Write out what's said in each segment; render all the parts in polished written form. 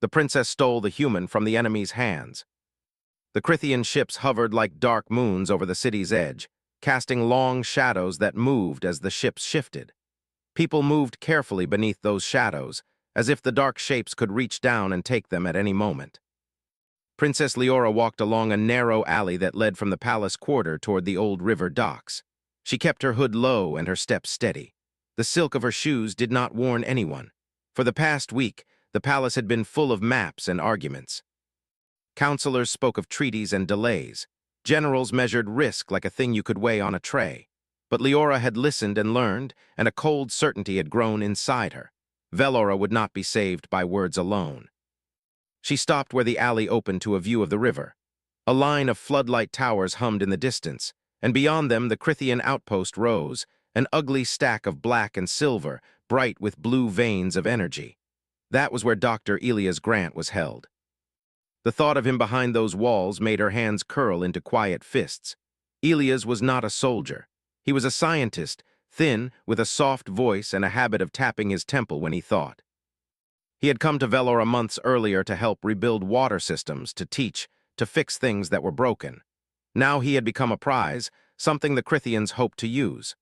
The princess stole the human from the enemy's hands. The Crithian ships hovered like dark moons over the city's edge, casting long shadows that moved as the ships shifted. People moved carefully beneath those shadows, as if the dark shapes could reach down and take them at any moment. Princess Leora walked along a narrow alley that led from the palace quarter toward the old river docks. She kept her hood low and her steps steady. The silk of her shoes did not warn anyone. For the past week, the palace had been full of maps and arguments. Counselors spoke of treaties and delays. Generals measured risk like a thing you could weigh on a tray. But Leora had listened and learned, and a cold certainty had grown inside her. Velora would not be saved by words alone. She stopped where the alley opened to a view of the river. A line of floodlight towers hummed in the distance, and beyond them the Crithian outpost rose, an ugly stack of black and silver, bright with blue veins of energy. That was where Dr. Elias Grant was held. The thought of him behind those walls made her hands curl into quiet fists. Elias was not a soldier. He was a scientist, thin, with a soft voice and a habit of tapping his temple when he thought. He had come to Velora months earlier to help rebuild water systems, to teach, to fix things that were broken. Now he had become a prize, something the Crithians hoped to use.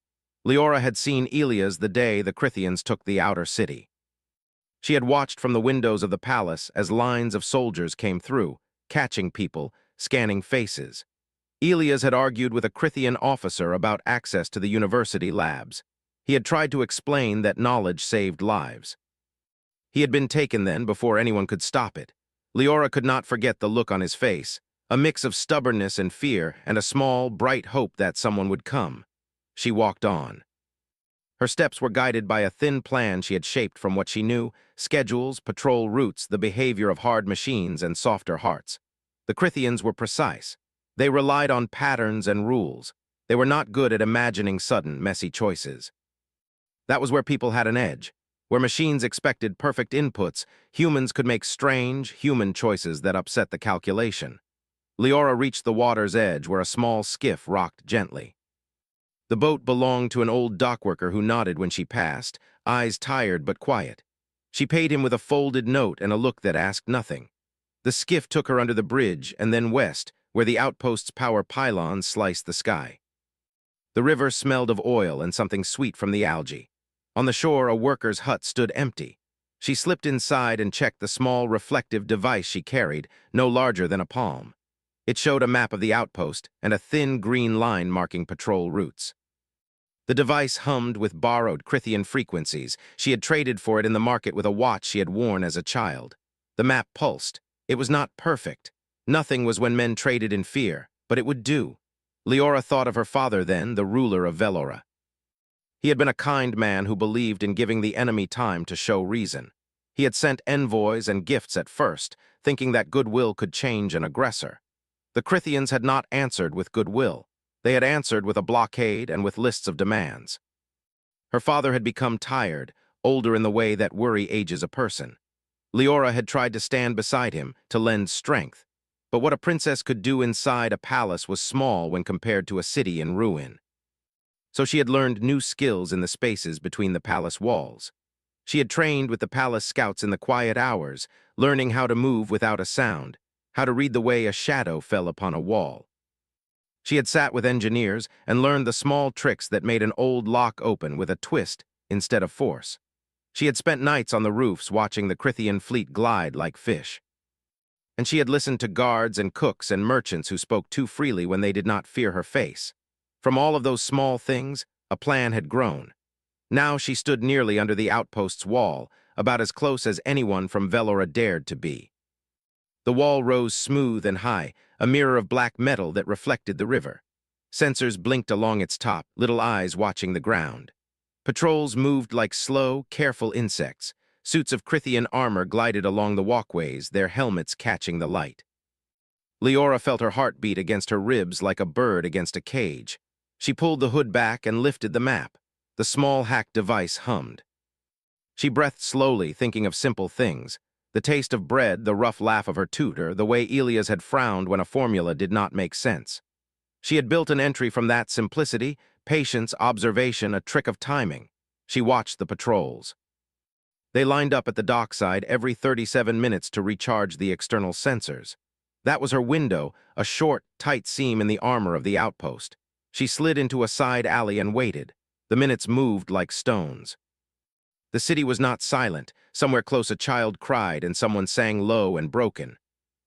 Leora had seen Elias the day the Crithians took the outer city. She had watched from the windows of the palace as lines of soldiers came through, catching people, scanning faces. Elias had argued with a Crithian officer about access to the university labs. He had tried to explain that knowledge saved lives. He had been taken then before anyone could stop it. Leora could not forget the look on his face, a mix of stubbornness and fear and a small, bright hope that someone would come. She walked on. Her steps were guided by a thin plan she had shaped from what she knew: schedules, patrol routes, the behavior of hard machines and softer hearts. The Crithians were precise. They relied on patterns and rules. They were not good at imagining sudden, messy choices. That was where people had an edge. Where machines expected perfect inputs, humans could make strange, human choices that upset the calculation. Leora reached the water's edge where a small skiff rocked gently. The boat belonged to an old dockworker who nodded when she passed, eyes tired but quiet. She paid him with a folded note and a look that asked nothing. The skiff took her under the bridge and then west, where the outpost's power pylons sliced the sky. The river smelled of oil and something sweet from the algae. On the shore, a worker's hut stood empty. She slipped inside and checked the small reflective device she carried, no larger than a palm. It showed a map of the outpost and a thin green line marking patrol routes. The device hummed with borrowed Crithian frequencies. She had traded for it in the market with a watch she had worn as a child. The map pulsed. It was not perfect. Nothing was when men traded in fear, but it would do. Leora thought of her father then, the ruler of Velora. He had been a kind man who believed in giving the enemy time to show reason. He had sent envoys and gifts at first, thinking that goodwill could change an aggressor. The Crithians had not answered with goodwill. They had answered with a blockade and with lists of demands. Her father had become tired, older in the way that worry ages a person. Leora had tried to stand beside him, to lend strength. But what a princess could do inside a palace was small when compared to a city in ruin. So she had learned new skills in the spaces between the palace walls. She had trained with the palace scouts in the quiet hours, learning how to move without a sound, how to read the way a shadow fell upon a wall. She had sat with engineers and learned the small tricks that made an old lock open with a twist instead of force. She had spent nights on the roofs watching the Crithian fleet glide like fish. And she had listened to guards and cooks and merchants who spoke too freely when they did not fear her face. From all of those small things, a plan had grown. Now she stood nearly under the outpost's wall, about as close as anyone from Velora dared to be. The wall rose smooth and high, a mirror of black metal that reflected the river. Sensors blinked along its top, little eyes watching the ground. Patrols moved like slow, careful insects. Suits of Crithian armor glided along the walkways, their helmets catching the light. Leora felt her heart beat against her ribs like a bird against a cage. She pulled the hood back and lifted the map. The small hack device hummed. She breathed slowly, thinking of simple things. The taste of bread, the rough laugh of her tutor, the way Elias had frowned when a formula did not make sense. She had built an entry from that simplicity, patience, observation, a trick of timing. She watched the patrols. They lined up at the dockside every 37 minutes to recharge the external sensors. That was her window, a short, tight seam in the armor of the outpost. She slid into a side alley and waited. The minutes moved like stones. The city was not silent. Somewhere close a child cried and someone sang low and broken.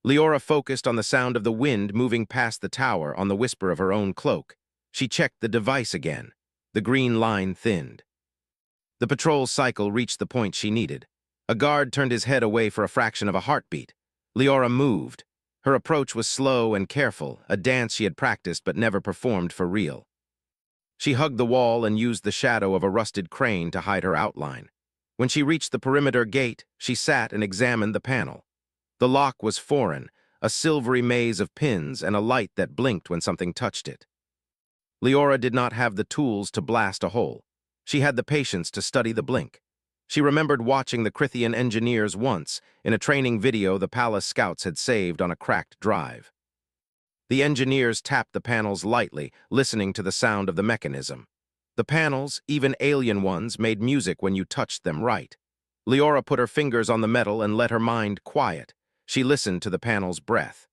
Leora focused on the sound of the wind moving past the tower on the whisper of her own cloak. She checked the device again. The green line thinned. The patrol cycle reached the point she needed. A guard turned his head away for a fraction of a heartbeat. Leora moved. Her approach was slow and careful, a dance she had practiced but never performed for real. She hugged the wall and used the shadow of a rusted crane to hide her outline. When she reached the perimeter gate, she sat and examined the panel. The lock was foreign, a silvery maze of pins and a light that blinked when something touched it. Leora did not have the tools to blast a hole. She had the patience to study the blink. She remembered watching the Crithian engineers once in a training video the palace scouts had saved on a cracked drive. The engineers tapped the panels lightly, listening to the sound of the mechanism. The panels, even alien ones, made music when you touched them right. Leora put her fingers on the metal and let her mind quiet. She listened to the panel's breath.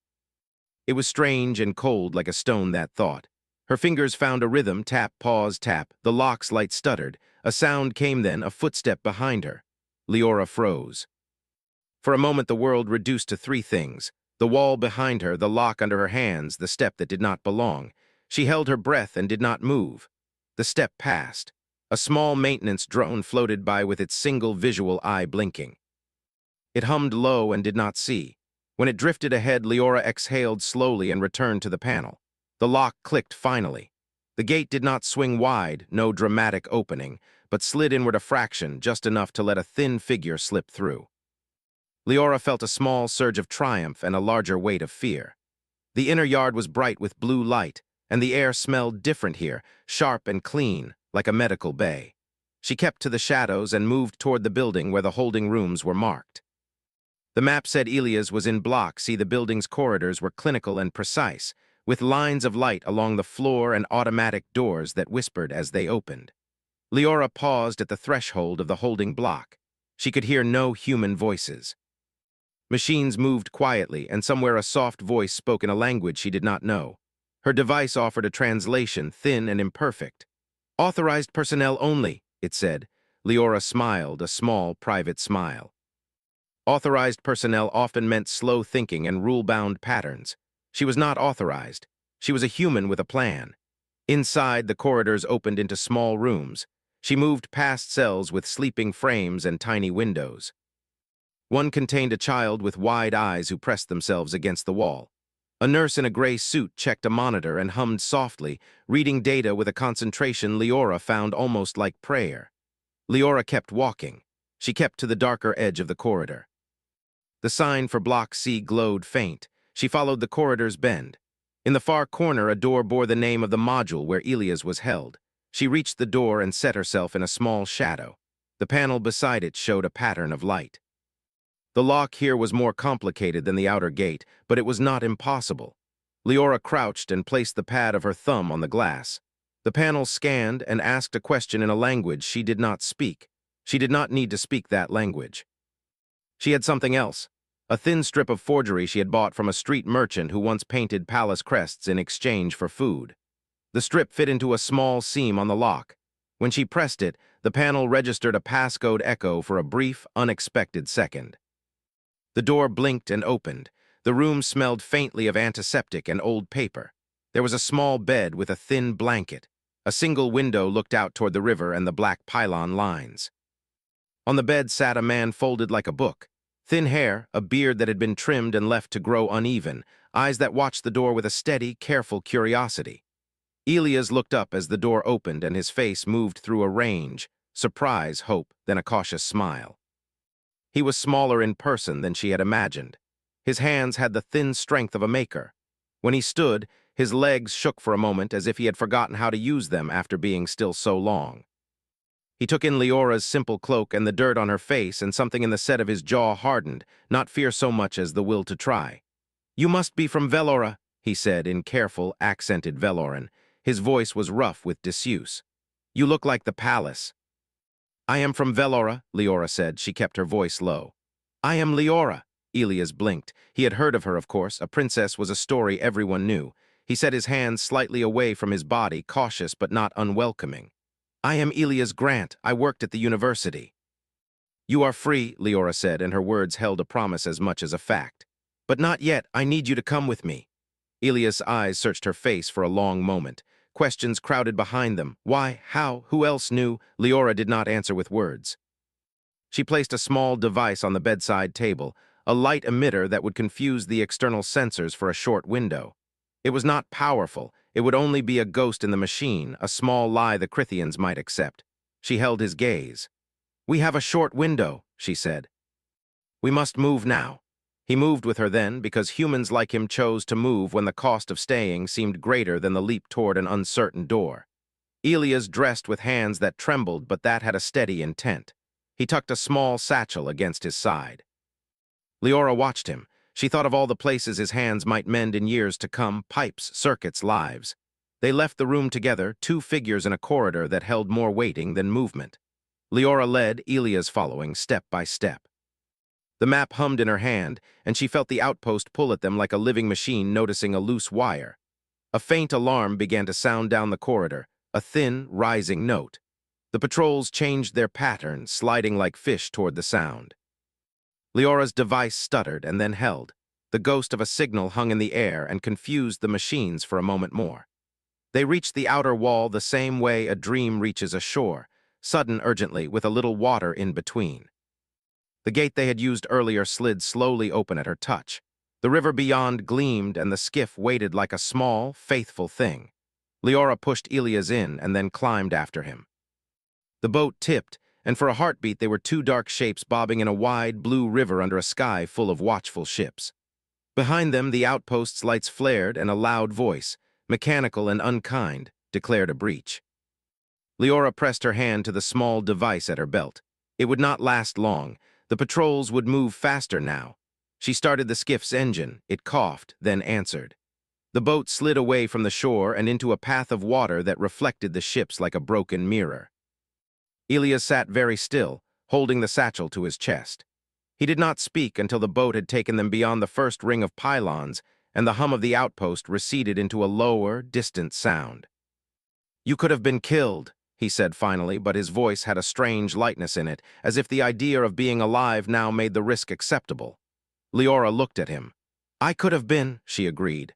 It was strange and cold like a stone, that thought. Her fingers found a rhythm, tap, pause, tap. The lock's light stuttered. A sound came then, a footstep behind her. Leora froze. For a moment the world reduced to three things. The wall behind her, the lock under her hands, the step that did not belong. She held her breath and did not move. The step passed. A small maintenance drone floated by with its single visual eye blinking. It hummed low and did not see. When it drifted ahead, Leora exhaled slowly and returned to the panel. The lock clicked finally. The gate did not swing wide, no dramatic opening, but slid inward a fraction, just enough to let a thin figure slip through. Leora felt a small surge of triumph and a larger weight of fear. The inner yard was bright with blue light, and the air smelled different here, sharp and clean, like a medical bay. She kept to the shadows and moved toward the building where the holding rooms were marked. The map said Elias was in block. See, the building's corridors were clinical and precise, with lines of light along the floor and automatic doors that whispered as they opened. Leora paused at the threshold of the holding block. She could hear no human voices. Machines moved quietly, and somewhere a soft voice spoke in a language she did not know. Her device offered a translation, thin and imperfect. "Authorized personnel only," it said. Leora smiled, a small, private smile. Authorized personnel often meant slow thinking and rule-bound patterns. She was not authorized. She was a human with a plan. Inside, the corridors opened into small rooms. She moved past cells with sleeping frames and tiny windows. One contained a child with wide eyes who pressed themselves against the wall. A nurse in a gray suit checked a monitor and hummed softly, reading data with a concentration Leora found almost like prayer. Leora kept walking. She kept to the darker edge of the corridor. The sign for Block C glowed faint. She followed the corridor's bend. In the far corner, a door bore the name of the module where Elias was held. She reached the door and set herself in a small shadow. The panel beside it showed a pattern of light. The lock here was more complicated than the outer gate, but it was not impossible. Leora crouched and placed the pad of her thumb on the glass. The panel scanned and asked a question in a language she did not speak. She did not need to speak that language. She had something else, a thin strip of forgery she had bought from a street merchant who once painted palace crests in exchange for food. The strip fit into a small seam on the lock. When she pressed it, the panel registered a passcode echo for a brief, unexpected second. The door blinked and opened. The room smelled faintly of antiseptic and old paper. There was a small bed with a thin blanket. A single window looked out toward the river and the black pylon lines. On the bed sat a man folded like a book. Thin hair, a beard that had been trimmed and left to grow uneven, eyes that watched the door with a steady, careful curiosity. Elias looked up as the door opened and his face moved through a range, surprise, hope, then a cautious smile. He was smaller in person than she had imagined. His hands had the thin strength of a maker. When he stood, his legs shook for a moment as if he had forgotten how to use them after being still so long. He took in Leora's simple cloak and the dirt on her face, and something in the set of his jaw hardened, not fear so much as the will to try. "You must be from Velora," he said in careful, accented Veloran. His voice was rough with disuse. "You look like the palace." I am from Velora, Leora said. She kept her voice low. I am Leora. Elias blinked. He had heard of her, of course. A princess was a story everyone knew. He set his hands slightly away from his body, cautious but not unwelcoming. I am Elias Grant. I worked at the university. You are free, Leora said, and her words held a promise as much as a fact. But not yet. I need you to come with me. Elias' eyes searched her face for a long moment. Questions crowded behind them. Why? How? Who else knew? Leora did not answer with words. She placed a small device on the bedside table, a light emitter that would confuse the external sensors for a short window. It was not powerful. It would only be a ghost in the machine, a small lie the Crithians might accept. She held his gaze. We have a short window, she said. We must move now. He moved with her then because humans like him chose to move when the cost of staying seemed greater than the leap toward an uncertain door. Elias dressed with hands that trembled, but that had a steady intent. He tucked a small satchel against his side. Leora watched him. She thought of all the places his hands might mend in years to come, pipes, circuits, lives. They left the room together, two figures in a corridor that held more waiting than movement. Leora led, Elias following, step by step. The map hummed in her hand, and she felt the outpost pull at them like a living machine noticing a loose wire. A faint alarm began to sound down the corridor, a thin, rising note. The patrols changed their pattern, sliding like fish toward the sound. Leora's device stuttered and then held. The ghost of a signal hung in the air and confused the machines for a moment more. They reached the outer wall the same way a dream reaches a shore, sudden urgently, with a little water in between. The gate they had used earlier slid slowly open at her touch. The river beyond gleamed, and the skiff waited like a small, faithful thing. Leora pushed Elias in and then climbed after him. The boat tipped, and for a heartbeat they were two dark shapes bobbing in a wide, blue river under a sky full of watchful ships. Behind them, the outpost's lights flared, and a loud voice, mechanical and unkind, declared a breach. Leora pressed her hand to the small device at her belt. It would not last long. The patrols would move faster now. She started the skiff's engine. It coughed, then answered. The boat slid away from the shore and into a path of water that reflected the ships like a broken mirror. Elias sat very still, holding the satchel to his chest. He did not speak until the boat had taken them beyond the first ring of pylons, and the hum of the outpost receded into a lower, distant sound. You could have been killed, he said finally, but his voice had a strange lightness in it, as if the idea of being alive now made the risk acceptable. Leora looked at him. I could have been, she agreed.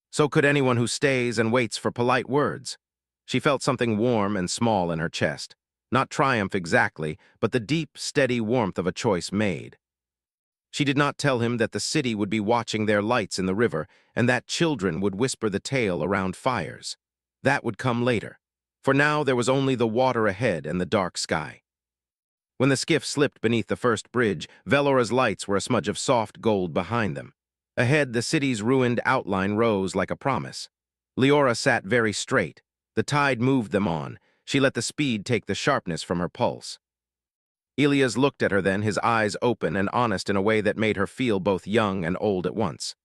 So could anyone who stays and waits for polite words. She felt something warm and small in her chest. Not triumph exactly, but the deep, steady warmth of a choice made. She did not tell him that the city would be watching their lights in the river, and that children would whisper the tale around fires. That would come later. For now there was only the water ahead and the dark sky. When the skiff slipped beneath the first bridge, Velora's lights were a smudge of soft gold behind them. Ahead, the city's ruined outline rose like a promise. Leora sat very straight. The tide moved them on. She let the speed take the sharpness from her pulse. Elias looked at her then, his eyes open and honest in a way that made her feel both young and old at once.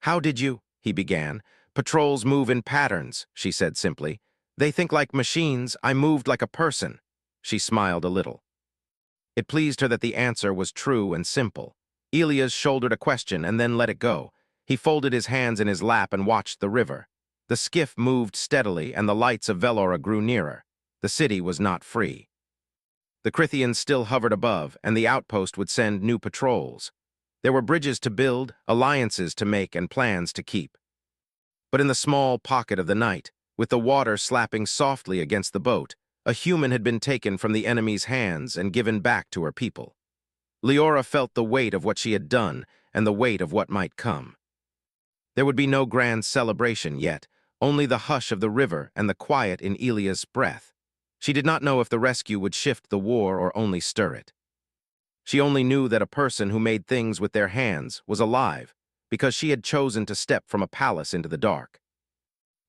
How did you? He began. Patrols move in patterns, she said simply. They think like machines. I moved like a person. She smiled a little. It pleased her that the answer was true and simple. Elias shouldered a question and then let it go. He folded his hands in his lap and watched the river. The skiff moved steadily, and the lights of Velora grew nearer. The city was not free. The Crithians still hovered above, and the outpost would send new patrols. There were bridges to build, alliances to make, and plans to keep. But in the small pocket of the night, with the water slapping softly against the boat, a human had been taken from the enemy's hands and given back to her people. Leora felt the weight of what she had done and the weight of what might come. There would be no grand celebration yet, only the hush of the river and the quiet in Elias' breath. She did not know if the rescue would shift the war or only stir it. She only knew that a person who made things with their hands was alive, because she had chosen to step from a palace into the dark.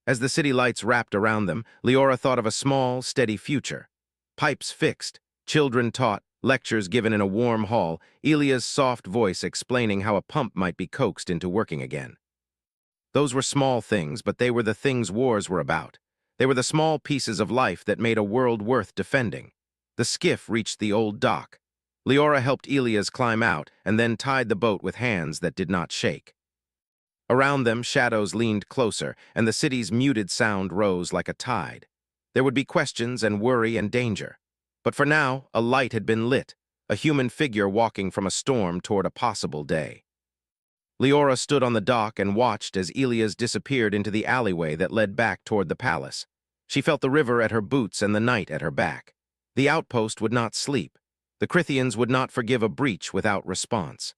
As the city lights wrapped around them, Leora thought of a small, steady future. Pipes fixed, children taught, lectures given in a warm hall, Elias' soft voice explaining how a pump might be coaxed into working again. Those were small things, but they were the things wars were about. They were the small pieces of life that made a world worth defending. The skiff reached the old dock. Leora helped Elias climb out and then tied the boat with hands that did not shake. Around them, shadows leaned closer, and the city's muted sound rose like a tide. There would be questions and worry and danger. But for now, a light had been lit, a human figure walking from a storm toward a possible day. Leora stood on the dock and watched as Elias disappeared into the alleyway that led back toward the palace. She felt the river at her boots and the night at her back. The outpost would not sleep. The Crithians would not forgive a breach without response.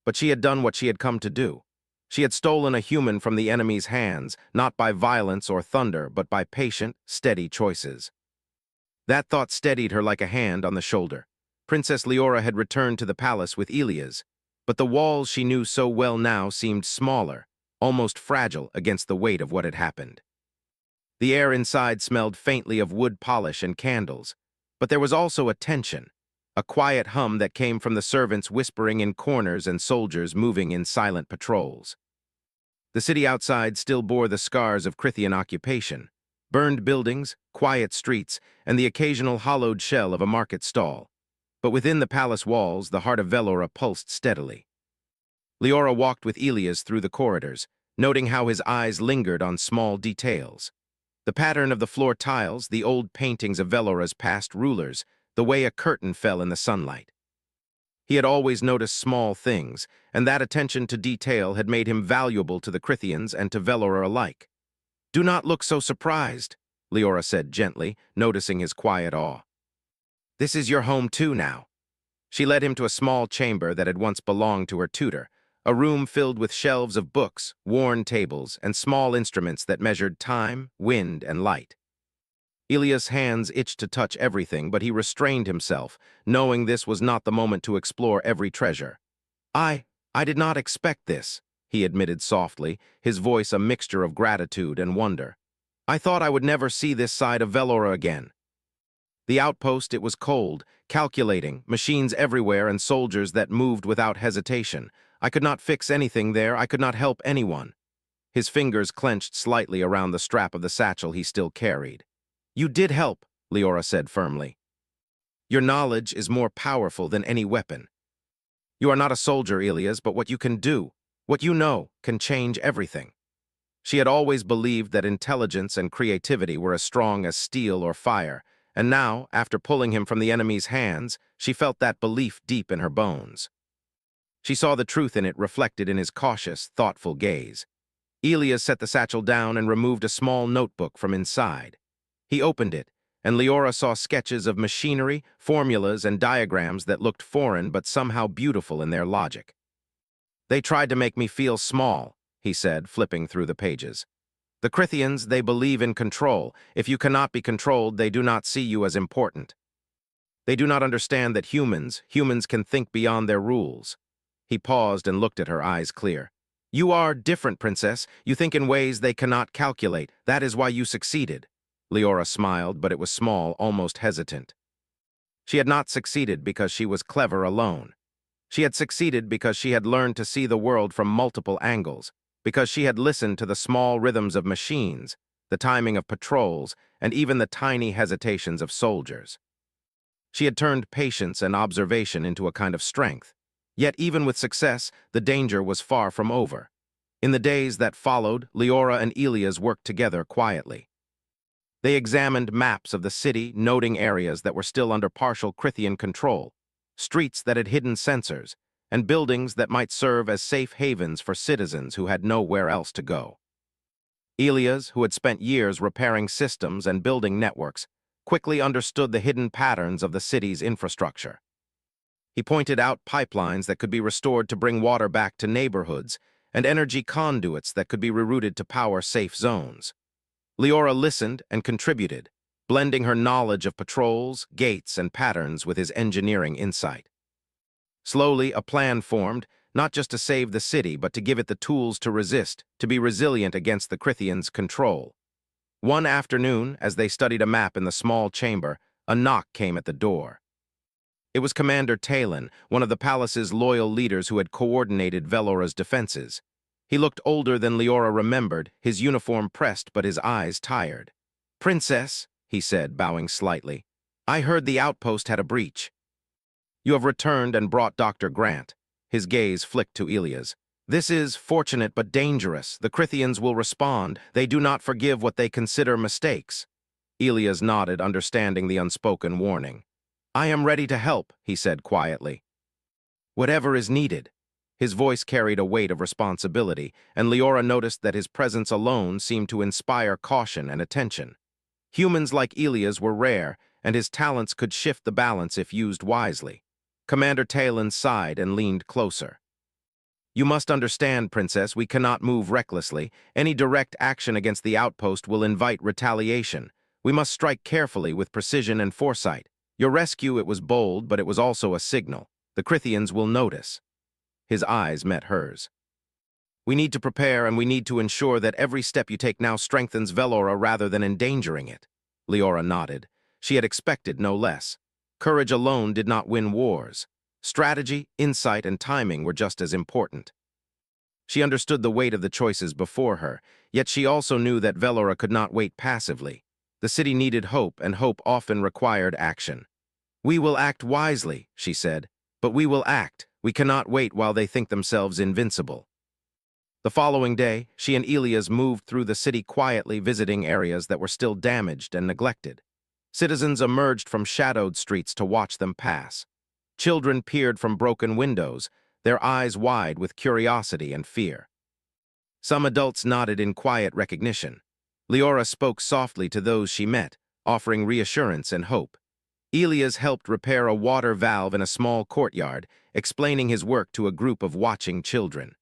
But she had done what she had come to do. She had stolen a human from the enemy's hands, not by violence or thunder, but by patient, steady choices. That thought steadied her like a hand on the shoulder. Princess Leora had returned to the palace with Elias, but the walls she knew so well now seemed smaller, almost fragile against the weight of what had happened. The air inside smelled faintly of wood polish and candles, but there was also a tension, a quiet hum that came from the servants whispering in corners and soldiers moving in silent patrols. The city outside still bore the scars of Crithian occupation, burned buildings, quiet streets, and the occasional hollowed shell of a market stall. But within the palace walls, the heart of Velora pulsed steadily. Leora walked with Elias through the corridors, noting how his eyes lingered on small details. The pattern of the floor tiles, the old paintings of Velora's past rulers, the way a curtain fell in the sunlight. He had always noticed small things, and that attention to detail had made him valuable to the Crithians and to Velora alike. "Do not look so surprised," Leora said gently, noticing his quiet awe. "This is your home too now." She led him to a small chamber that had once belonged to her tutor, a room filled with shelves of books, worn tables, and small instruments that measured time, wind, and light. Elias' hands itched to touch everything, but he restrained himself, knowing this was not the moment to explore every treasure. I did not expect this," he admitted softly, his voice a mixture of gratitude and wonder. "I thought I would never see this side of Velora again." The outpost, it was cold, calculating, machines everywhere and soldiers that moved without hesitation. I could not fix anything there, I could not help anyone. His fingers clenched slightly around the strap of the satchel he still carried. "You did help," Leora said firmly. "Your knowledge is more powerful than any weapon. You are not a soldier, Elias, but what you can do, what you know, can change everything." She had always believed that intelligence and creativity were as strong as steel or fire, and now, after pulling him from the enemy's hands, she felt that belief deep in her bones. She saw the truth in it reflected in his cautious, thoughtful gaze. Elias set the satchel down and removed a small notebook from inside. He opened it, and Leora saw sketches of machinery, formulas, and diagrams that looked foreign but somehow beautiful in their logic. "They tried to make me feel small," he said, flipping through the pages. "The Crithians, they believe in control. If you cannot be controlled, they do not see you as important. They do not understand that humans can think beyond their rules." He paused and looked at her, eyes clear. "You are different, Princess. You think in ways they cannot calculate. That is why you succeeded." Leora smiled, but it was small, almost hesitant. She had not succeeded because she was clever alone. She had succeeded because she had learned to see the world from multiple angles, because she had listened to the small rhythms of machines, the timing of patrols, and even the tiny hesitations of soldiers. She had turned patience and observation into a kind of strength. Yet even with success, the danger was far from over. In the days that followed, Leora and Elias worked together quietly. They examined maps of the city, noting areas that were still under partial Crithian control, streets that had hidden sensors, and buildings that might serve as safe havens for citizens who had nowhere else to go. Elias, who had spent years repairing systems and building networks, quickly understood the hidden patterns of the city's infrastructure. He pointed out pipelines that could be restored to bring water back to neighborhoods, and energy conduits that could be rerouted to power safe zones. Leora listened and contributed, blending her knowledge of patrols, gates, and patterns with his engineering insight. Slowly, a plan formed, not just to save the city, but to give it the tools to resist, to be resilient against the Crithians' control. One afternoon, as they studied a map in the small chamber, a knock came at the door. It was Commander Talon, one of the palace's loyal leaders who had coordinated Velora's defenses. He looked older than Leora remembered, his uniform pressed but his eyes tired. "Princess," he said, bowing slightly, I heard the outpost had a breach. You have returned and brought Dr. Grant. His gaze flicked to Elias. This is fortunate but dangerous. The Crithians will respond. They do not forgive what they consider mistakes. Elias nodded, understanding the unspoken warning. I am ready to help, he said quietly. Whatever is needed. His voice carried a weight of responsibility, and Leora noticed that his presence alone seemed to inspire caution and attention. Humans like Elias were rare, and his talents could shift the balance if used wisely. Commander Talon sighed and leaned closer. You must understand, Princess, we cannot move recklessly. Any direct action against the outpost will invite retaliation. We must strike carefully with precision and foresight. Your rescue, it was bold, but it was also a signal. The Crithians will notice. His eyes met hers. We need to prepare, and we need to ensure that every step you take now strengthens Velora rather than endangering it. Leora nodded. She had expected no less. Courage alone did not win wars. Strategy, insight, and timing were just as important. She understood the weight of the choices before her, yet she also knew that Velora could not wait passively. The city needed hope, and hope often required action. We will act wisely, she said, but we will act. We cannot wait while they think themselves invincible. The following day, she and Elias moved through the city quietly, visiting areas that were still damaged and neglected. Citizens emerged from shadowed streets to watch them pass. Children peered from broken windows, their eyes wide with curiosity and fear. Some adults nodded in quiet recognition. Leora spoke softly to those she met, offering reassurance and hope. Elias helped repair a water valve in a small courtyard, explaining his work to a group of watching children.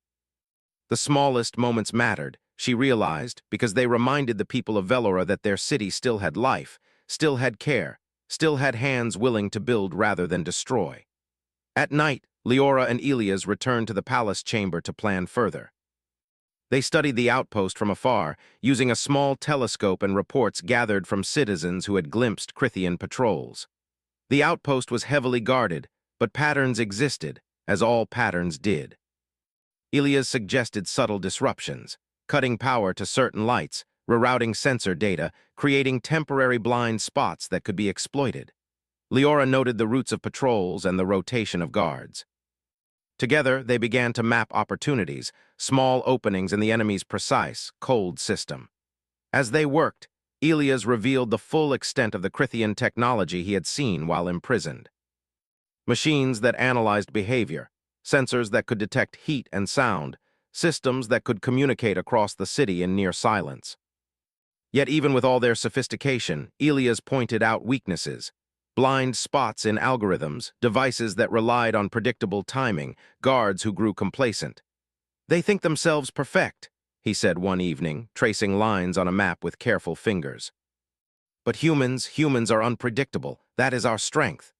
The smallest moments mattered, she realized, because they reminded the people of Velora that their city still had life, still had care, still had hands willing to build rather than destroy. At night, Leora and Elias returned to the palace chamber to plan further. They studied the outpost from afar, using a small telescope and reports gathered from citizens who had glimpsed Crithian patrols. The outpost was heavily guarded, but patterns existed, as all patterns did. Elias suggested subtle disruptions, cutting power to certain lights, rerouting sensor data, creating temporary blind spots that could be exploited. Leora noted the routes of patrols and the rotation of guards. Together, they began to map opportunities, small openings in the enemy's precise, cold system. As they worked, Elias revealed the full extent of the Crithian technology he had seen while imprisoned. Machines that analyzed behavior, sensors that could detect heat and sound, systems that could communicate across the city in near silence. Yet even with all their sophistication, Elias pointed out weaknesses. Blind spots in algorithms, devices that relied on predictable timing, guards who grew complacent. They think themselves perfect, he said one evening, tracing lines on a map with careful fingers. But humans are unpredictable. That is our strength.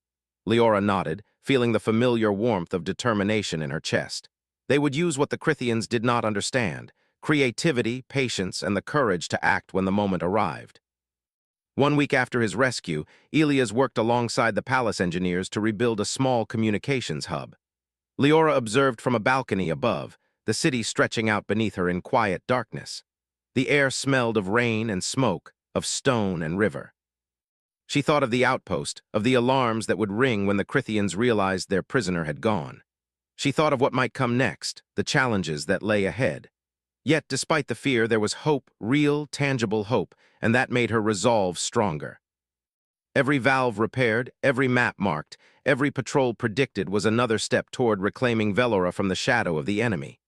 Leora nodded, feeling the familiar warmth of determination in her chest. They would use what the Crithians did not understand: creativity, patience, and the courage to act when the moment arrived. 1 week after his rescue, Elias worked alongside the palace engineers to rebuild a small communications hub. Leora observed from a balcony above, the city stretching out beneath her in quiet darkness. The air smelled of rain and smoke, of stone and river. She thought of the outpost, of the alarms that would ring when the Crithians realized their prisoner had gone. She thought of what might come next, the challenges that lay ahead. Yet, despite the fear, there was hope, real, tangible hope, and that made her resolve stronger. Every valve repaired, every map marked, every patrol predicted was another step toward reclaiming Velora from the shadow of the enemy.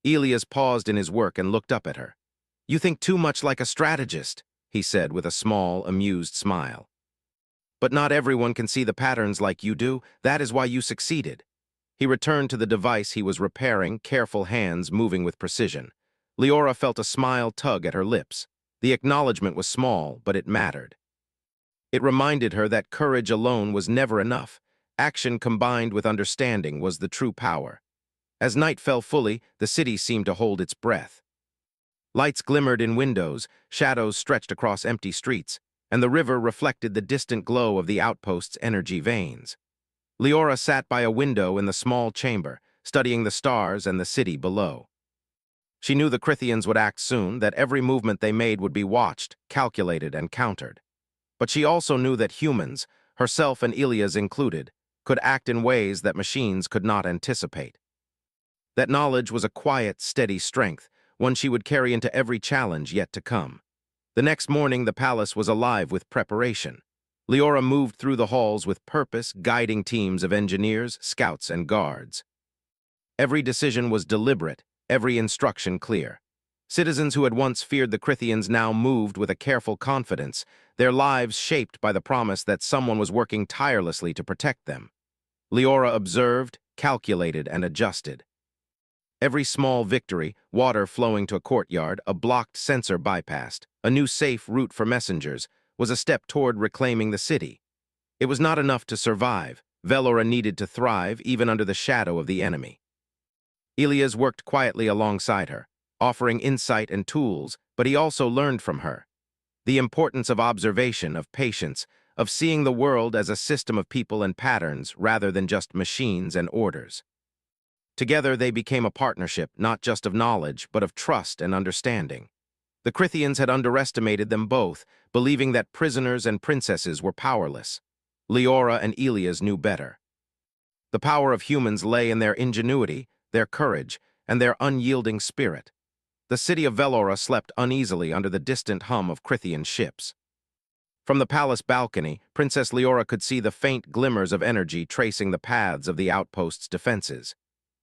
Elias paused in his work and looked up at her. You think too much like a strategist, he said with a small, amused smile. But not everyone can see the patterns like you do. That is why you succeeded. He returned to the device he was repairing, careful hands moving with precision. Leora felt a smile tug at her lips. The acknowledgement was small, but it mattered. It reminded her that courage alone was never enough. Action combined with understanding was the true power. As night fell fully, the city seemed to hold its breath. Lights glimmered in windows, shadows stretched across empty streets, and the river reflected the distant glow of the outpost's energy veins. Leora sat by a window in the small chamber, studying the stars and the city below. She knew the Crithians would act soon, that every movement they made would be watched, calculated, and countered. But she also knew that humans, herself and Ilias included, could act in ways that machines could not anticipate. That knowledge was a quiet, steady strength, one she would carry into every challenge yet to come. The next morning, the palace was alive with preparation. Leora moved through the halls with purpose, guiding teams of engineers, scouts, and guards. Every decision was deliberate, every instruction clear. Citizens who had once feared the Crithians now moved with a careful confidence, their lives shaped by the promise that someone was working tirelessly to protect them. Leora observed, calculated, and adjusted. Every small victory, water flowing to a courtyard, a blocked sensor bypassed, a new safe route for messengers, was a step toward reclaiming the city. It was not enough to survive. Velora needed to thrive even under the shadow of the enemy. Ilias worked quietly alongside her, offering insight and tools, but he also learned from her. The importance of observation, of patience, of seeing the world as a system of people and patterns rather than just machines and orders. Together they became a partnership not just of knowledge, but of trust and understanding. The Crithians had underestimated them both, believing that prisoners and princesses were powerless. Leora and Ilias knew better. The power of humans lay in their ingenuity, their courage, and their unyielding spirit. The city of Velora slept uneasily under the distant hum of Crithian ships. From the palace balcony, Princess Leora could see the faint glimmers of energy tracing the paths of the outpost's defenses.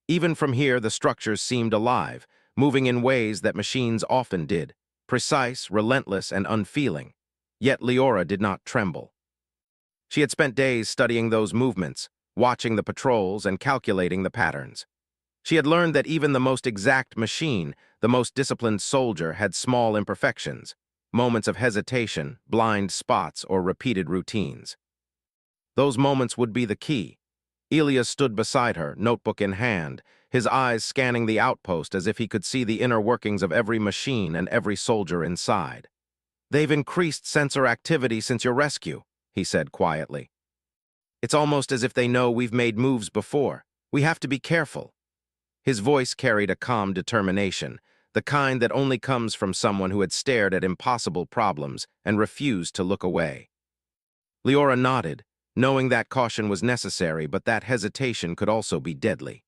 Even from here, the structures seemed alive, moving in ways that machines often did, precise, relentless, and unfeeling. Yet Leora did not tremble. She had spent days studying those movements, watching the patrols and calculating the patterns. She had learned that even the most exact machine, the most disciplined soldier, had small imperfections, moments of hesitation, blind spots, or repeated routines. Those moments would be the key. Ilias stood beside her, notebook in hand, his eyes scanning the outpost as if he could see the inner workings of every machine and every soldier inside. "They've increased sensor activity since your rescue," he said quietly. "It's almost as if they know we've made moves before. We have to be careful." His voice carried a calm determination, the kind that only comes from someone who had stared at impossible problems and refused to look away. Leora nodded, knowing that caution was necessary, but that hesitation could also be deadly.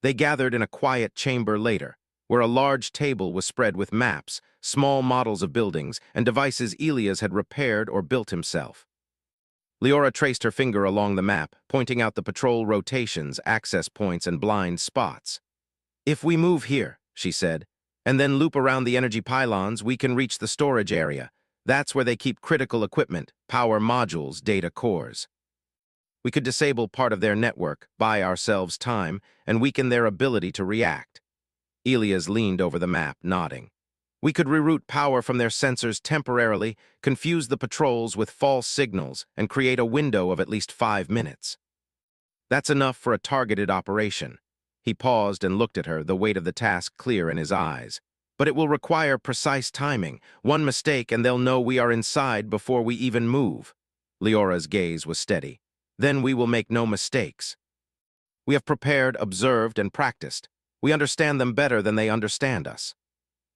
They gathered in a quiet chamber later, where a large table was spread with maps, small models of buildings, and devices Ilias had repaired or built himself. Leora traced her finger along the map, pointing out the patrol rotations, access points, and blind spots. "If we move here," she said, "and then loop around the energy pylons, we can reach the storage area. That's where they keep critical equipment, power modules, data cores. We could disable part of their network, buy ourselves time, and weaken their ability to react." Ilias leaned over the map, nodding. "We could reroute power from their sensors temporarily, confuse the patrols with false signals, and create a window of at least 5 minutes. That's enough for a targeted operation." He paused and looked at her, the weight of the task clear in his eyes. "But it will require precise timing. One mistake and they'll know we are inside before we even move." Leora's gaze was steady. "Then we will make no mistakes. We have prepared, observed, and practiced. We understand them better than they understand us."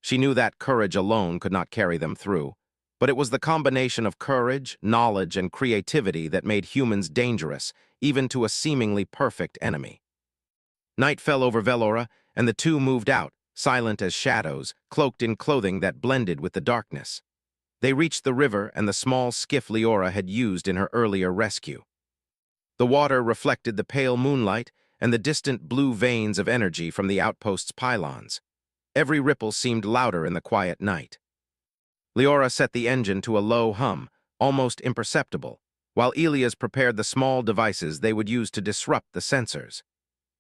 She knew that courage alone could not carry them through, but it was the combination of courage, knowledge, and creativity that made humans dangerous, even to a seemingly perfect enemy. Night fell over Velora, and the two moved out, silent as shadows, cloaked in clothing that blended with the darkness. They reached the river and the small skiff Leora had used in her earlier rescue. The water reflected the pale moonlight and the distant blue veins of energy from the outpost's pylons. Every ripple seemed louder in the quiet night. Leora set the engine to a low hum, almost imperceptible, while Ilias prepared the small devices they would use to disrupt the sensors.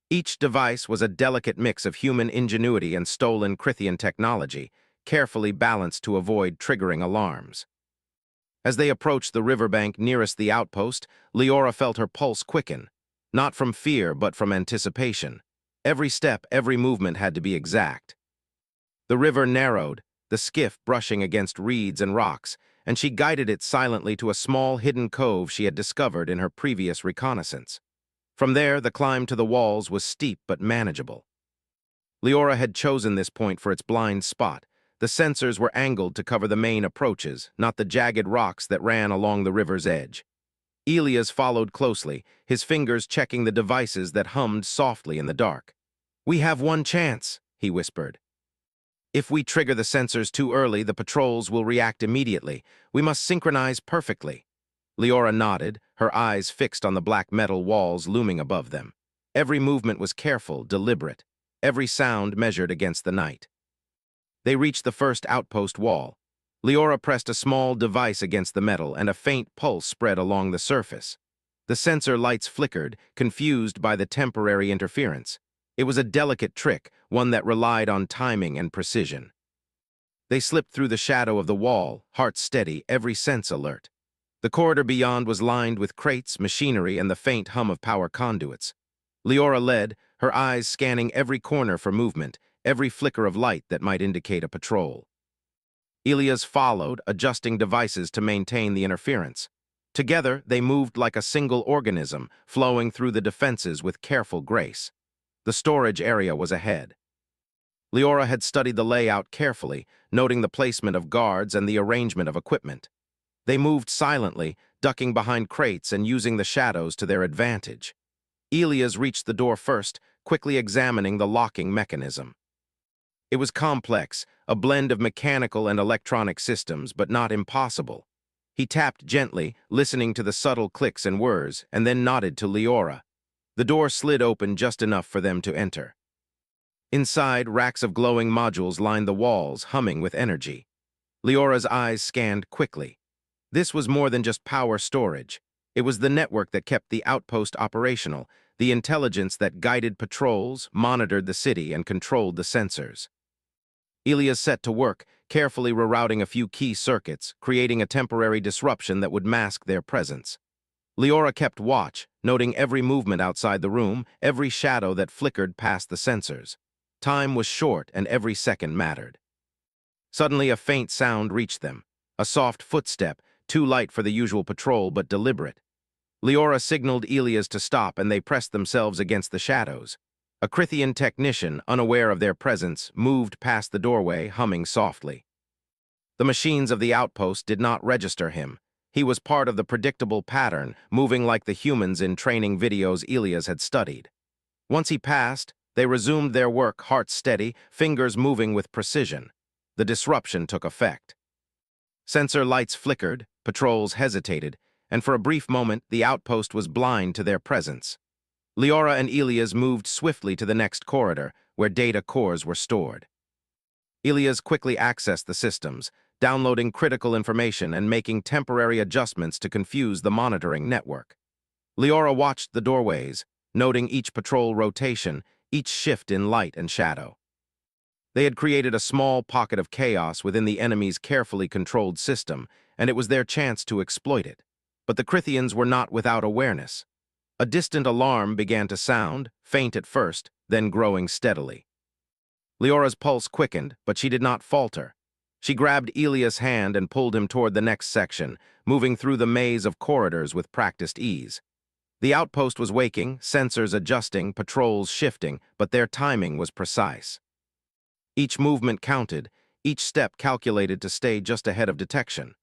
Each device was a delicate mix of human ingenuity and stolen Crithian technology, carefully balanced to avoid triggering alarms. As they approached the riverbank nearest the outpost, Leora felt her pulse quicken, not from fear but from anticipation. Every step, every movement had to be exact. The river narrowed, the skiff brushing against reeds and rocks, and she guided it silently to a small hidden cove she had discovered in her previous reconnaissance. From there, the climb to the walls was steep but manageable. Leora had chosen this point for its blind spot. The sensors were angled to cover the main approaches, not the jagged rocks that ran along the river's edge. Elias followed closely, his fingers checking the devices that hummed softly in the dark. "We have one chance," he whispered. "If we trigger the sensors too early, the patrols will react immediately. We must synchronize perfectly." Leora nodded, her eyes fixed on the black metal walls looming above them. Every movement was careful, deliberate, every sound measured against the night. They reached the first outpost wall. Leora pressed a small device against the metal, and a faint pulse spread along the surface. The sensor lights flickered, confused by the temporary interference. It was a delicate trick, one that relied on timing and precision. They slipped through the shadow of the wall, hearts steady, every sense alert. The corridor beyond was lined with crates, machinery, and the faint hum of power conduits. Leora led, her eyes scanning every corner for movement, every flicker of light that might indicate a patrol. Elias followed, adjusting devices to maintain the interference. Together, they moved like a single organism, flowing through the defenses with careful grace. The storage area was ahead. Leora had studied the layout carefully, noting the placement of guards and the arrangement of equipment. They moved silently, ducking behind crates and using the shadows to their advantage. Elias reached the door first, quickly examining the locking mechanism. It was complex, a blend of mechanical and electronic systems, but not impossible. He tapped gently, listening to the subtle clicks and whirs, and then nodded to Leora. The door slid open just enough for them to enter. Inside, racks of glowing modules lined the walls, humming with energy. Leora's eyes scanned quickly. This was more than just power storage. It was the network that kept the outpost operational, the intelligence that guided patrols, monitored the city, and controlled the sensors. Elias set to work, carefully rerouting a few key circuits, creating a temporary disruption that would mask their presence. Leora kept watch, noting every movement outside the room, every shadow that flickered past the sensors. Time was short, and every second mattered. Suddenly, a faint sound reached them. A soft footstep, too light for the usual patrol, but deliberate. Leora signaled Elias to stop, and they pressed themselves against the shadows. A Crithian technician, unaware of their presence, moved past the doorway, humming softly. The machines of the outpost did not register him. He was part of the predictable pattern, moving like the humans in training videos Elias had studied. Once he passed, they resumed their work, hearts steady, fingers moving with precision. The disruption took effect. Sensor lights flickered, patrols hesitated, and for a brief moment the outpost was blind to their presence. Leora and Elias moved swiftly to the next corridor, where data cores were stored. Elias quickly accessed the systems, downloading critical information and making temporary adjustments to confuse the monitoring network. Leora watched the doorways, noting each patrol rotation, each shift in light and shadow. They had created a small pocket of chaos within the enemy's carefully controlled system, and it was their chance to exploit it. But the Crithians were not without awareness. A distant alarm began to sound, faint at first, then growing steadily. Leora's pulse quickened, but she did not falter. She grabbed Elias' hand and pulled him toward the next section, moving through the maze of corridors with practiced ease. The outpost was waking, sensors adjusting, patrols shifting, but their timing was precise. Each movement counted, each step calculated to stay just ahead of detection.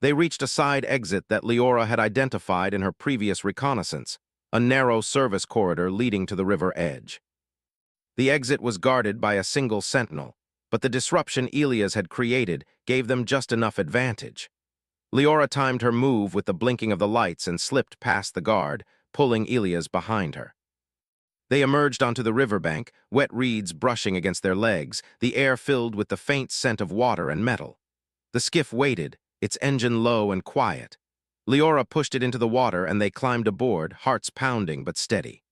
They reached a side exit that Leora had identified in her previous reconnaissance, a narrow service corridor leading to the river edge. The exit was guarded by a single sentinel, but the disruption Elias had created gave them just enough advantage. Leora timed her move with the blinking of the lights and slipped past the guard, pulling Elias behind her. They emerged onto the riverbank, wet reeds brushing against their legs, the air filled with the faint scent of water and metal. The skiff waited, its engine low and quiet. Leora pushed it into the water and they climbed aboard, hearts pounding but steady.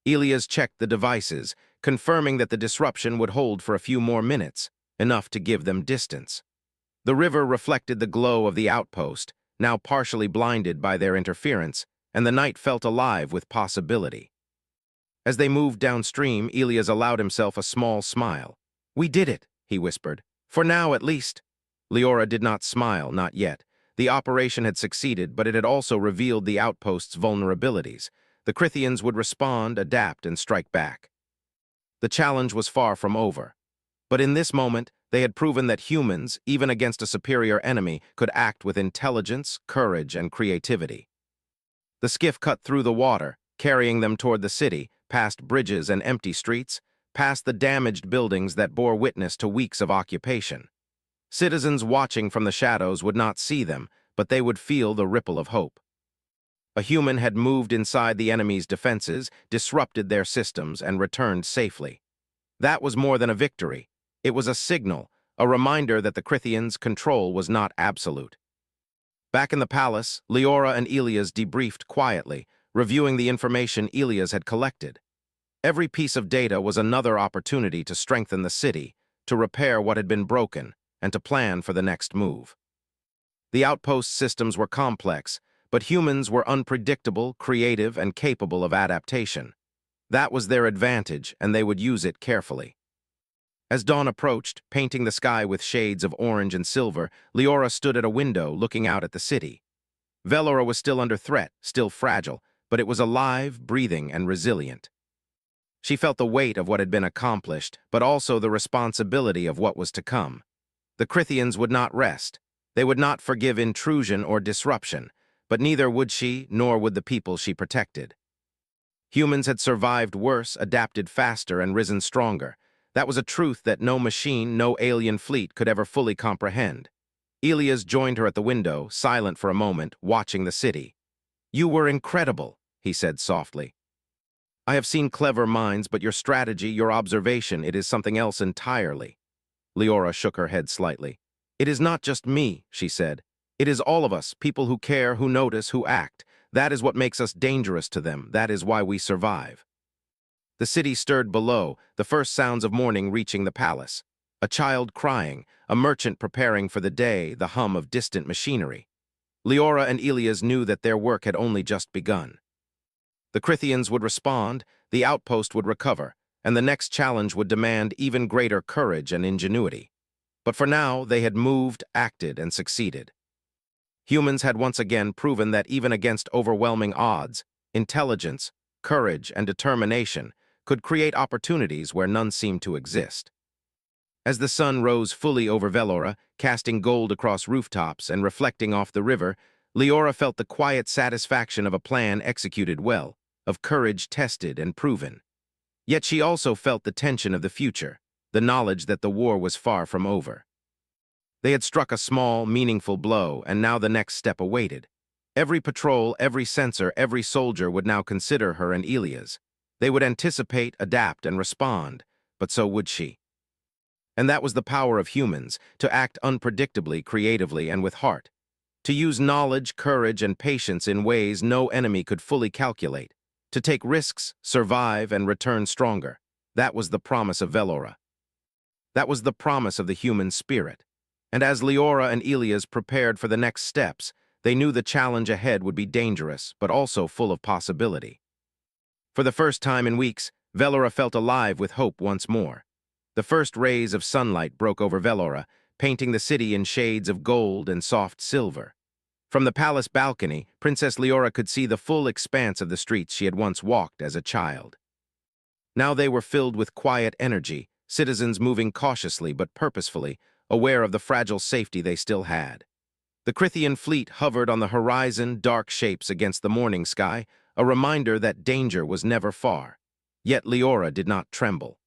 Elias checked the devices, confirming that the disruption would hold for a few more minutes, enough to give them distance. The river reflected the glow of the outpost, now partially blinded by their interference, and the night felt alive with possibility. As they moved downstream, Elias allowed himself a small smile. "We did it," he whispered. "For now, at least." Leora did not smile, not yet. The operation had succeeded, but it had also revealed the outpost's vulnerabilities. The Crithians would respond, adapt, and strike back. The challenge was far from over. But in this moment, they had proven that humans, even against a superior enemy, could act with intelligence, courage, and creativity. The skiff cut through the water, carrying them toward the city, past bridges and empty streets, past the damaged buildings that bore witness to weeks of occupation. Citizens watching from the shadows would not see them, but they would feel the ripple of hope. A human had moved inside the enemy's defenses, disrupted their systems, and returned safely. That was more than a victory. It was a signal, a reminder that the Crithians' control was not absolute. Back in the palace, Leora and Elias debriefed quietly, reviewing the information Elias had collected. Every piece of data was another opportunity to strengthen the city, to repair what had been broken, and to plan for the next move. The outpost systems were complex, but humans were unpredictable, creative, and capable of adaptation. That was their advantage, and they would use it carefully. As dawn approached, painting the sky with shades of orange and silver, Leora stood at a window looking out at the city. Velora was still under threat, still fragile, but it was alive, breathing, and resilient. She felt the weight of what had been accomplished, but also the responsibility of what was to come. The Crithians would not rest. They would not forgive intrusion or disruption, but neither would she, nor would the people she protected. Humans had survived worse, adapted faster, and risen stronger. That was a truth that no machine, no alien fleet could ever fully comprehend. Elias joined her at the window, silent for a moment, watching the city. "You were incredible," he said softly. "I have seen clever minds, but your strategy, your observation, it is something else entirely." Leora shook her head slightly. "It is not just me," she said. "It is all of us, people who care, who notice, who act. That is what makes us dangerous to them. That is why we survive." The city stirred below, the first sounds of morning reaching the palace. A child crying, a merchant preparing for the day, the hum of distant machinery. Leora and Elias knew that their work had only just begun. The Crithians would respond, the outpost would recover, and the next challenge would demand even greater courage and ingenuity. But for now, they had moved, acted, and succeeded. Humans had once again proven that even against overwhelming odds, intelligence, courage, and determination could create opportunities where none seemed to exist. As the sun rose fully over Velora, casting gold across rooftops and reflecting off the river, Leora felt the quiet satisfaction of a plan executed well, of courage tested and proven. Yet she also felt the tension of the future, the knowledge that the war was far from over. They had struck a small, meaningful blow, and now the next step awaited. Every patrol, every sensor, every soldier would now consider her and Elias. They would anticipate, adapt, and respond, but so would she. And that was the power of humans, to act unpredictably, creatively, and with heart. To use knowledge, courage, and patience in ways no enemy could fully calculate. To take risks, survive, and return stronger. That was the promise of Velora. That was the promise of the human spirit. And as Leora and Elias prepared for the next steps, they knew the challenge ahead would be dangerous, but also full of possibility. For the first time in weeks, Velora felt alive with hope once more. The first rays of sunlight broke over Velora, painting the city in shades of gold and soft silver. From the palace balcony, Princess Leora could see the full expanse of the streets she had once walked as a child. Now they were filled with quiet energy, citizens moving cautiously but purposefully, aware of the fragile safety they still had. The Crithian fleet hovered on the horizon, dark shapes against the morning sky, a reminder that danger was never far. Yet Leora did not tremble.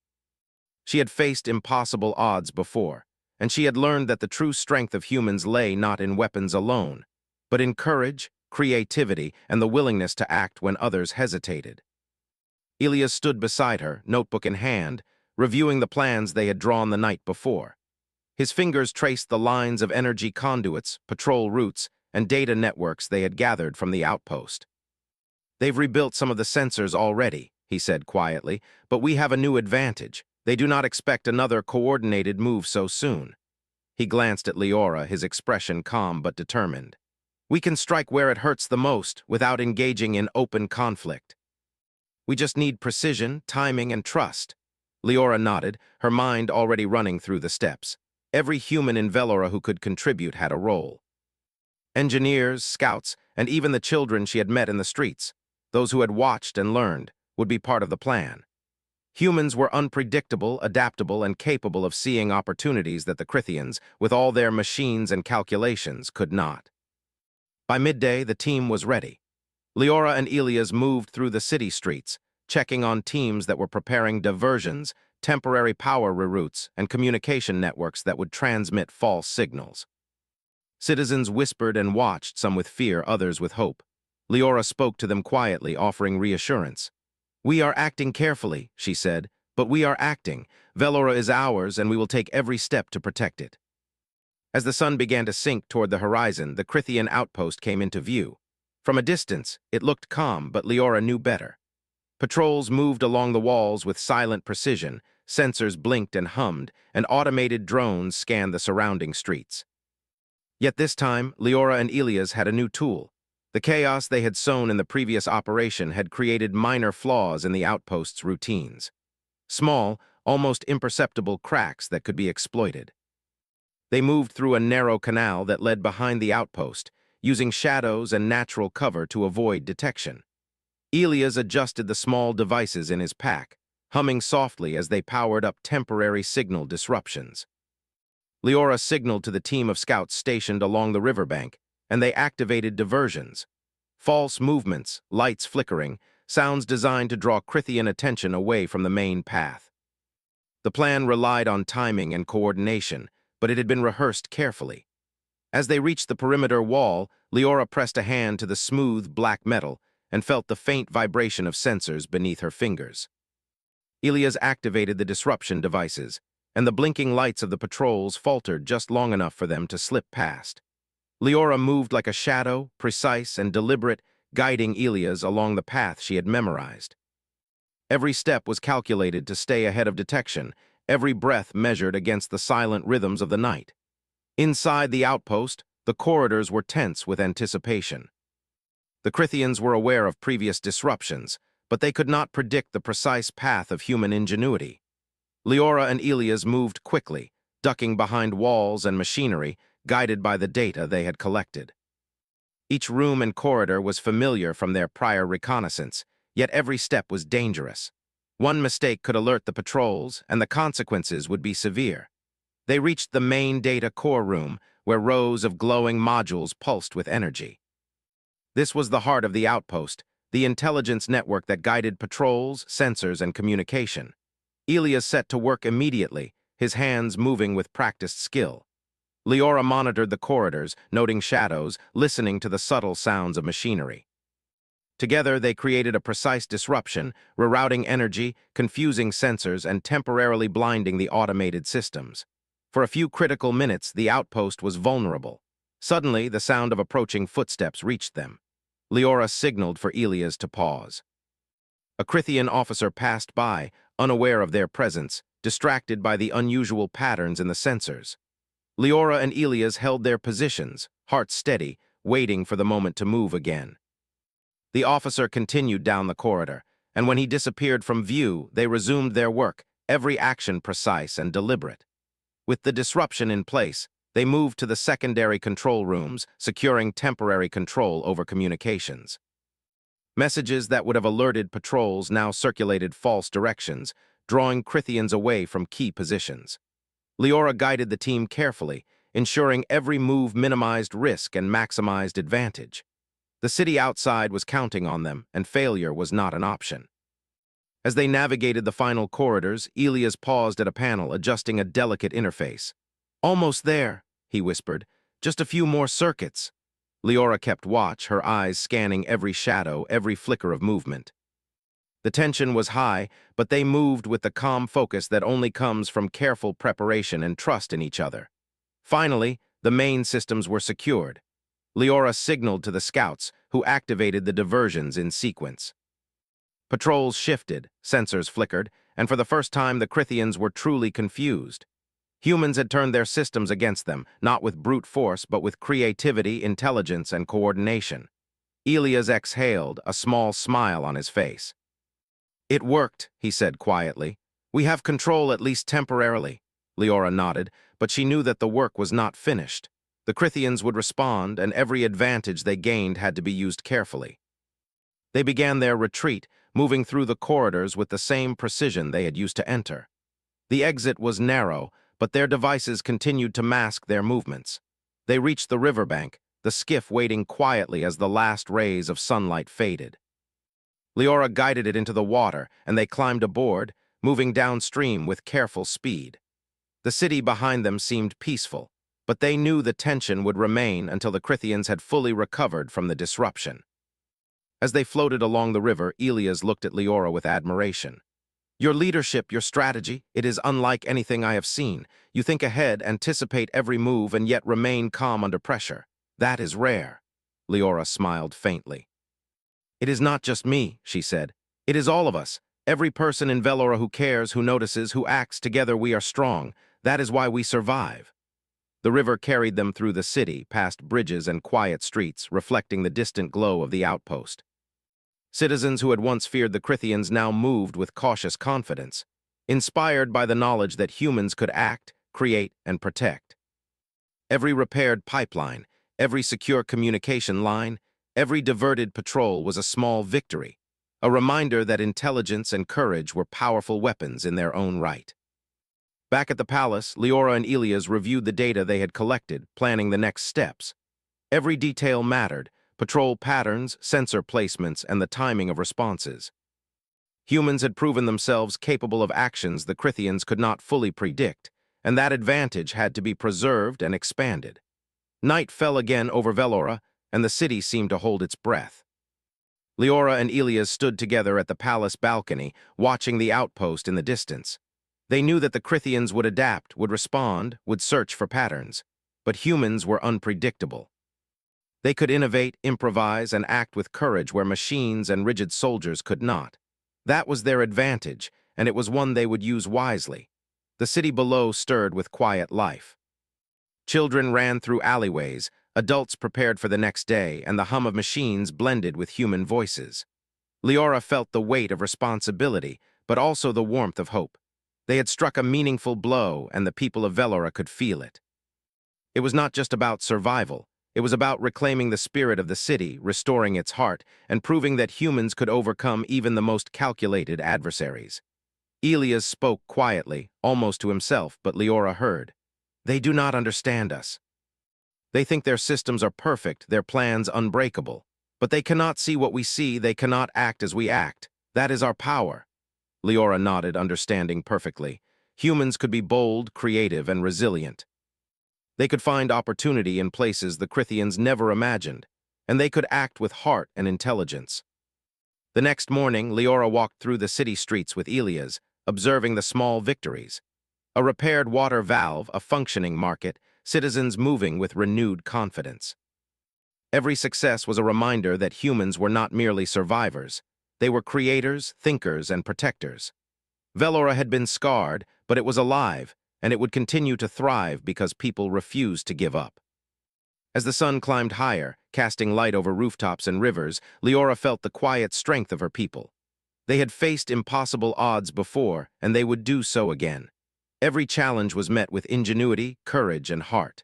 She had faced impossible odds before, and she had learned that the true strength of humans lay not in weapons alone, but in courage, creativity, and the willingness to act when others hesitated. Elias stood beside her, notebook in hand, reviewing the plans they had drawn the night before. His fingers traced the lines of energy conduits, patrol routes, and data networks they had gathered from the outpost. "They've rebuilt some of the sensors already," he said quietly, "but we have a new advantage. They do not expect another coordinated move so soon." He glanced at Leora, his expression calm but determined. "We can strike where it hurts the most without engaging in open conflict. We just need precision, timing, and trust." Leora nodded, her mind already running through the steps. Every human in Velora who could contribute had a role. Engineers, scouts, and even the children she had met in the streets, those who had watched and learned, would be part of the plan. Humans were unpredictable, adaptable, and capable of seeing opportunities that the Crithians, with all their machines and calculations, could not. By midday, the team was ready. Leora and Elias moved through the city streets, checking on teams that were preparing diversions, temporary power reroutes, and communication networks that would transmit false signals. Citizens whispered and watched, some with fear, others with hope. Leora spoke to them quietly, offering reassurance. "We are acting carefully," she said, "but we are acting. Velora is ours, and we will take every step to protect it." As the sun began to sink toward the horizon, the Crithian outpost came into view. From a distance, it looked calm, but Leora knew better. Patrols moved along the walls with silent precision, sensors blinked and hummed, and automated drones scanned the surrounding streets. Yet this time, Leora and Elias had a new tool. The chaos they had sown in the previous operation had created minor flaws in the outpost's routines. Small, almost imperceptible cracks that could be exploited. They moved through a narrow canal that led behind the outpost, using shadows and natural cover to avoid detection. Elias adjusted the small devices in his pack, humming softly as they powered up temporary signal disruptions. Leora signaled to the team of scouts stationed along the riverbank, and they activated diversions. False movements, lights flickering, sounds designed to draw Crithian attention away from the main path. The plan relied on timing and coordination, but it had been rehearsed carefully. As they reached the perimeter wall, Leora pressed a hand to the smooth, black metal and felt the faint vibration of sensors beneath her fingers. Elias activated the disruption devices, and the blinking lights of the patrols faltered just long enough for them to slip past. Leora moved like a shadow, precise and deliberate, guiding Elias along the path she had memorized. Every step was calculated to stay ahead of detection, every breath measured against the silent rhythms of the night. Inside the outpost, the corridors were tense with anticipation. The Crithians were aware of previous disruptions, but they could not predict the precise path of human ingenuity. Leora and Elias moved quickly, ducking behind walls and machinery, guided by the data they had collected. Each room and corridor was familiar from their prior reconnaissance, yet every step was dangerous. One mistake could alert the patrols, and the consequences would be severe. They reached the main data core room, where rows of glowing modules pulsed with energy. This was the heart of the outpost, the intelligence network that guided patrols, sensors, and communication. Elias set to work immediately, his hands moving with practiced skill. Leora monitored the corridors, noting shadows, listening to the subtle sounds of machinery. Together, they created a precise disruption, rerouting energy, confusing sensors, and temporarily blinding the automated systems. For a few critical minutes, the outpost was vulnerable. Suddenly, the sound of approaching footsteps reached them. Leora signaled for Elias to pause. A Crithian officer passed by, unaware of their presence, distracted by the unusual patterns in the sensors. Leora and Elias held their positions, hearts steady, waiting for the moment to move again. The officer continued down the corridor, and when he disappeared from view, they resumed their work, every action precise and deliberate. With the disruption in place, they moved to the secondary control rooms, securing temporary control over communications. Messages that would have alerted patrols now circulated false directions, drawing Crithians away from key positions. Leora guided the team carefully, ensuring every move minimized risk and maximized advantage. The city outside was counting on them, and failure was not an option. As they navigated the final corridors, Elias paused at a panel, adjusting a delicate interface. "Almost there," he whispered. "Just a few more circuits." Leora kept watch, her eyes scanning every shadow, every flicker of movement. The tension was high, but they moved with the calm focus that only comes from careful preparation and trust in each other. Finally, the main systems were secured. Leora signaled to the scouts, who activated the diversions in sequence. Patrols shifted, sensors flickered, and for the first time the Crithians were truly confused. Humans had turned their systems against them, not with brute force, but with creativity, intelligence, and coordination. Elias exhaled, a small smile on his face. "It worked," he said quietly. "We have control, at least temporarily." Leora nodded, but she knew that the work was not finished. The Crithians would respond, and every advantage they gained had to be used carefully. They began their retreat, moving through the corridors with the same precision they had used to enter. The exit was narrow, but their devices continued to mask their movements. They reached the riverbank, the skiff waiting quietly as the last rays of sunlight faded. Leora guided it into the water, and they climbed aboard, moving downstream with careful speed. The city behind them seemed peaceful, but they knew the tension would remain until the Crithians had fully recovered from the disruption. As they floated along the river, Elias looked at Leora with admiration. "Your leadership, your strategy, it is unlike anything I have seen. You think ahead, anticipate every move, and yet remain calm under pressure. That is rare." Leora smiled faintly. "It is not just me," she said. "It is all of us. Every person in Velora who cares, who notices, who acts. Together we are strong. That is why we survive." The river carried them through the city, past bridges and quiet streets, reflecting the distant glow of the outpost. Citizens who had once feared the Crithians now moved with cautious confidence, inspired by the knowledge that humans could act, create, and protect. Every repaired pipeline, every secure communication line, every diverted patrol was a small victory, a reminder that intelligence and courage were powerful weapons in their own right. Back at the palace, Leora and Elias reviewed the data they had collected, planning the next steps. Every detail mattered: patrol patterns, sensor placements, and the timing of responses. Humans had proven themselves capable of actions the Crithians could not fully predict, and that advantage had to be preserved and expanded. Night fell again over Velora, and the city seemed to hold its breath. Leora and Elias stood together at the palace balcony, watching the outpost in the distance. They knew that the Crithians would adapt, would respond, would search for patterns, but humans were unpredictable. They could innovate, improvise, and act with courage where machines and rigid soldiers could not. That was their advantage, and it was one they would use wisely. The city below stirred with quiet life. Children ran through alleyways, adults prepared for the next day, and the hum of machines blended with human voices. Leora felt the weight of responsibility, but also the warmth of hope. They had struck a meaningful blow, and the people of Velora could feel it. It was not just about survival. It was about reclaiming the spirit of the city, restoring its heart, and proving that humans could overcome even the most calculated adversaries. Elias spoke quietly, almost to himself, but Leora heard. "They do not understand us. They think their systems are perfect, their plans unbreakable. But they cannot see what we see, they cannot act as we act. That is our power." Leora nodded, understanding perfectly. Humans could be bold, creative, and resilient. They could find opportunity in places the Crithians never imagined, and they could act with heart and intelligence. The next morning, Leora walked through the city streets with Elias, observing the small victories. A repaired water valve, a functioning market, citizens moving with renewed confidence. Every success was a reminder that humans were not merely survivors. They were creators, thinkers, and protectors. Velora had been scarred, but it was alive, and it would continue to thrive because people refused to give up. As the sun climbed higher, casting light over rooftops and rivers, Leora felt the quiet strength of her people. They had faced impossible odds before, and they would do so again. Every challenge was met with ingenuity, courage, and heart.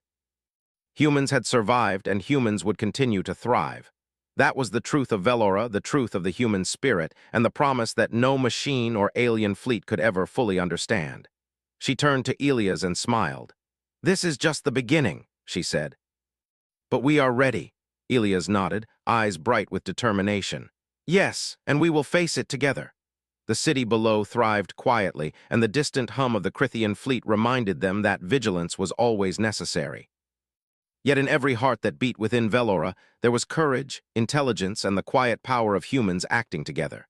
Humans had survived, and humans would continue to thrive. That was the truth of Velora, the truth of the human spirit, and the promise that no machine or alien fleet could ever fully understand. She turned to Elias and smiled. "This is just the beginning," she said. "But we are ready," Elias nodded, eyes bright with determination. "Yes, and we will face it together." The city below thrived quietly, and the distant hum of the Crithian fleet reminded them that vigilance was always necessary. Yet in every heart that beat within Velora, there was courage, intelligence, and the quiet power of humans acting together.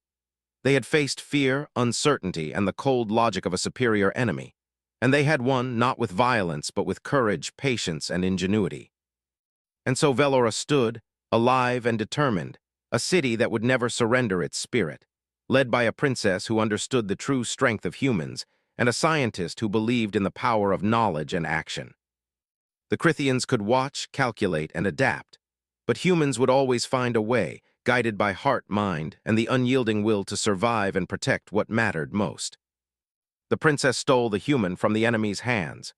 They had faced fear, uncertainty, and the cold logic of a superior enemy, and they had won not with violence but with courage, patience, and ingenuity. And so Velora stood, alive and determined, a city that would never surrender its spirit, led by a princess who understood the true strength of humans, and a scientist who believed in the power of knowledge and action. The Crithians could watch, calculate, and adapt, but humans would always find a way, guided by heart, mind, and the unyielding will to survive and protect what mattered most. The princess stole the human from the enemy's hands,